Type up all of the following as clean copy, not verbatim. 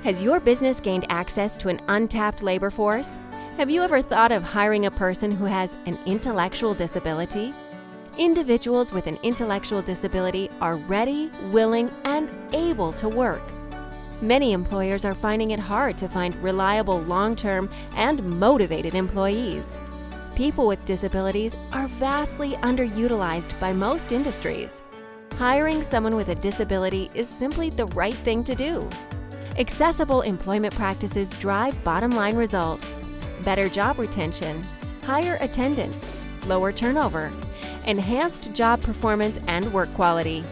Has your business gained access to an untapped labor force? Have you ever thought of hiring a person who has an intellectual disability? Individuals with an intellectual disability are ready, willing, and able to work. Many employers are finding it hard to find reliable, long-term, and motivated employees. People with disabilities are vastly underutilized by most industries. Hiring someone with a disability is simply the right thing to do. Accessible employment practices drive bottom-line results, better job retention, higher attendance, lower turnover, enhanced job performance and work quality,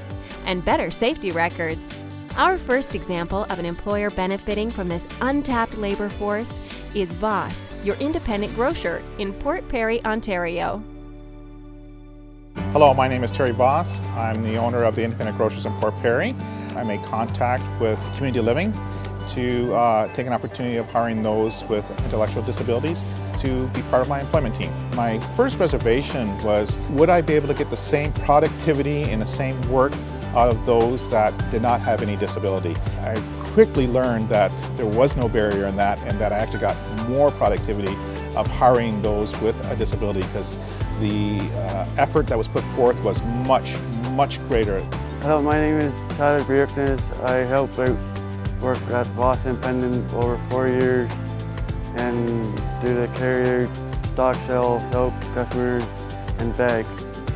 and better safety records. Our first example of an employer benefiting from this untapped labor force is Voss, your independent grocer in Port Perry, Ontario. Hello, my name is Terry Voss. I'm the owner of the Independent Grocers in Port Perry. I made contact with Community Living to take an opportunity of hiring those with intellectual disabilities to be part of my employment team. My first reservation was, would I be able to get the same productivity and the same work out of those that did not have any disability? I quickly learned that there was no barrier in that, and that I actually got more productivity of hiring those with a disability because the effort that was put forth was much greater. Hello, my name is Tyler Bjerknes. I help out work at Voss Independent over 4 years and do the carrier, stock shelves, help customers, and bag.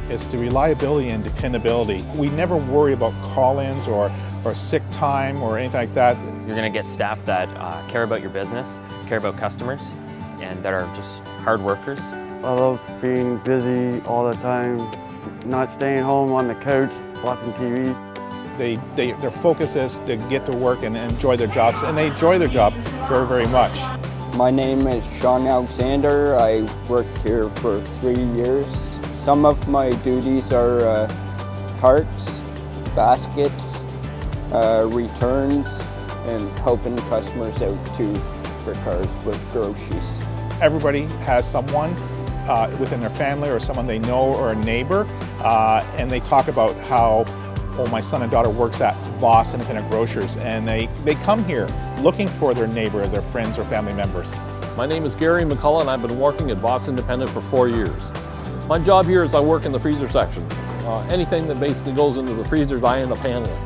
It's the reliability and dependability. We never worry about call-ins or sick time or anything like that. You're going to get staff that care about your business, care about customers, and that are just hard workers. I love being busy all the time, not staying home on the couch watching TV. Their focus is to get to work and enjoy their jobs, and they enjoy their job very much. My name is Sean Alexander. I worked here for 3 years. Some of my duties are carts, baskets, returns, and helping customers out too for cars with groceries. Everybody has someone within their family or someone they know or a neighbor, and they talk about how, oh, my son and daughter works at Voss Independent Grocers, and they come here looking for their neighbor, their friends or family members. My name is Gary McCullough, and I've been working at Voss Independent for 4 years. My job here is I work in the freezer section. Anything that basically goes into the freezers I end up handling.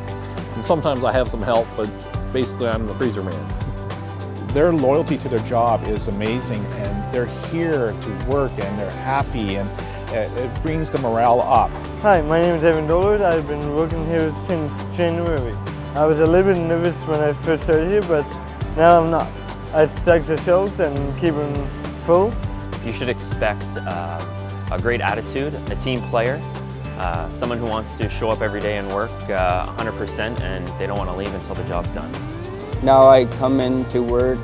And sometimes I have some help, but basically I'm the freezer man. Their loyalty to their job is amazing, and they're here to work and they're happy, and it brings the morale up. Hi, my name is Evan Dollard. I've been working here since January. I was a little bit nervous when I first started here, but now I'm not. I stack the shelves and keep them full. You should expect a great attitude, a team player, someone who wants to show up every day and work 100%, and they don't want to leave until the job's done. Now I come into work,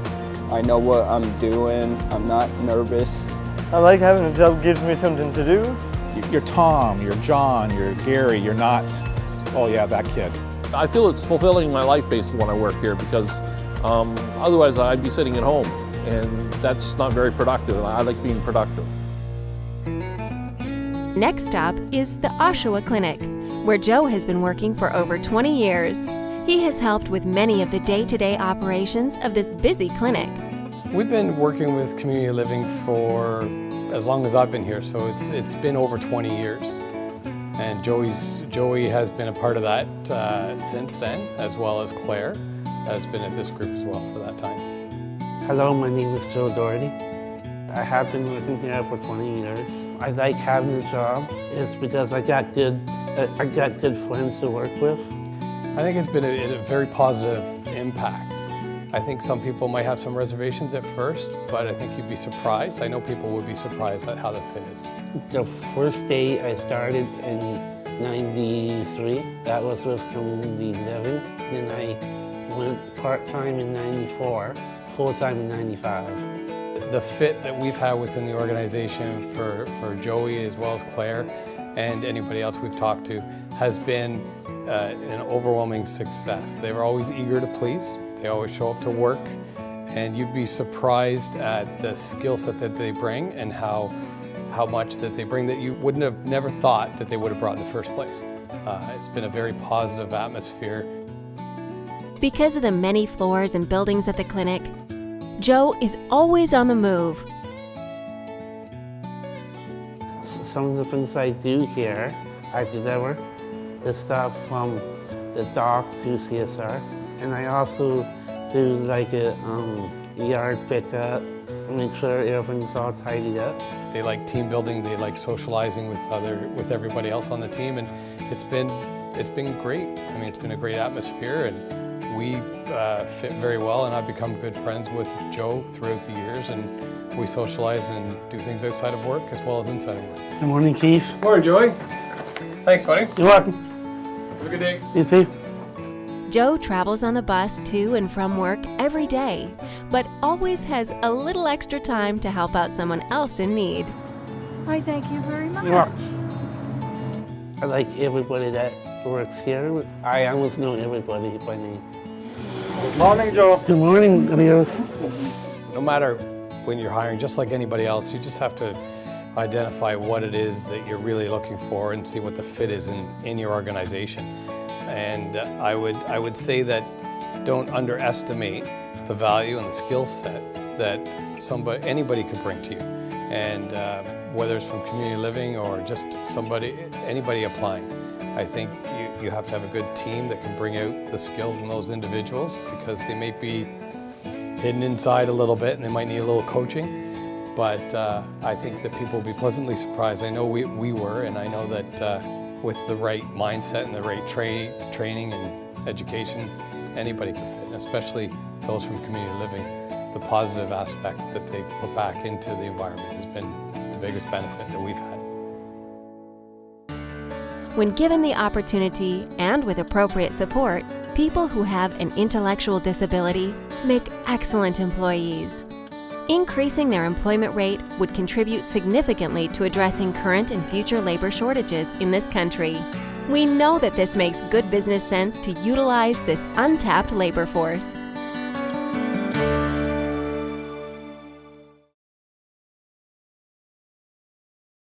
I know what I'm doing, I'm not nervous. I like having a job gives me something to do. You're Tom, you're John, you're Gary, you're not, oh yeah, that kid. I feel it's fulfilling my life basically when I work here because otherwise I'd be sitting at home, and that's not very productive, and I like being productive. Next stop is the Oshawa Clinic, where Joe has been working for over 20 years. He has helped with many of the day-to-day operations of this busy clinic. We've been working with Community Living for as long as I've been here, so it's been over 20 years. And Joey has been a part of that since then, as well as Claire has been at this group as well for that time. Hello, my name is Joe Doherty. I have been working here for 20 years. I like having a job. It's because I got good friends to work with. I think it's been a very positive impact. I think some people might have some reservations at first, but I think you'd be surprised. I know people would be surprised at how the fit is. The first day I started in '93, that was with Community Living. Then I went part-time in '94, full-time in '95. The fit that we've had within the organization for Joey as well as Claire and anybody else we've talked to has been an overwhelming success. They were always eager to please. They always show up to work, and you'd be surprised at the skill set that they bring and how much that they bring that you wouldn't have never thought that they would have brought in the first place. It's been a very positive atmosphere. Because of the many floors and buildings at the clinic, Joe is always on the move. Some of the things I do here, I deliver the stuff from the dock to CSR, and I also do like a yard pickup, make sure everything's all tidied up. They like team building, they like socializing with everybody else on the team, and it's been great. I mean, it's been a great atmosphere, and we fit very well, and I've become good friends with Joe throughout the years, and we socialize and do things outside of work as well as inside of work. Good morning, Keith. Morning, Joey. Thanks, buddy. You're welcome. Have a good day. You too. Joe travels on the bus to and from work every day, but always has a little extra time to help out someone else in need. I thank you very much. You're welcome. I like everybody that works here. I almost know everybody by name. Good morning, Joe. Good morning, Rios. No matter when you're hiring, just like anybody else, you just have to identify what it is that you're really looking for and see what the fit is in your organization. And I would say that don't underestimate the value and the skill set that anybody could bring to you. And whether it's from community living or just anybody applying, I think you have to have a good team that can bring out the skills in those individuals, because they may be hidden inside a little bit and they might need a little coaching. But I think that people will be pleasantly surprised. I know we were, and I know that with the right mindset and the right training and education, anybody can fit, and especially those from community living. The positive aspect that they put back into the environment has been the biggest benefit that we've had. When given the opportunity and with appropriate support, people who have an intellectual disability make excellent employees. Increasing their employment rate would contribute significantly to addressing current and future labor shortages in this country. We know that this makes good business sense to utilize this untapped labor force.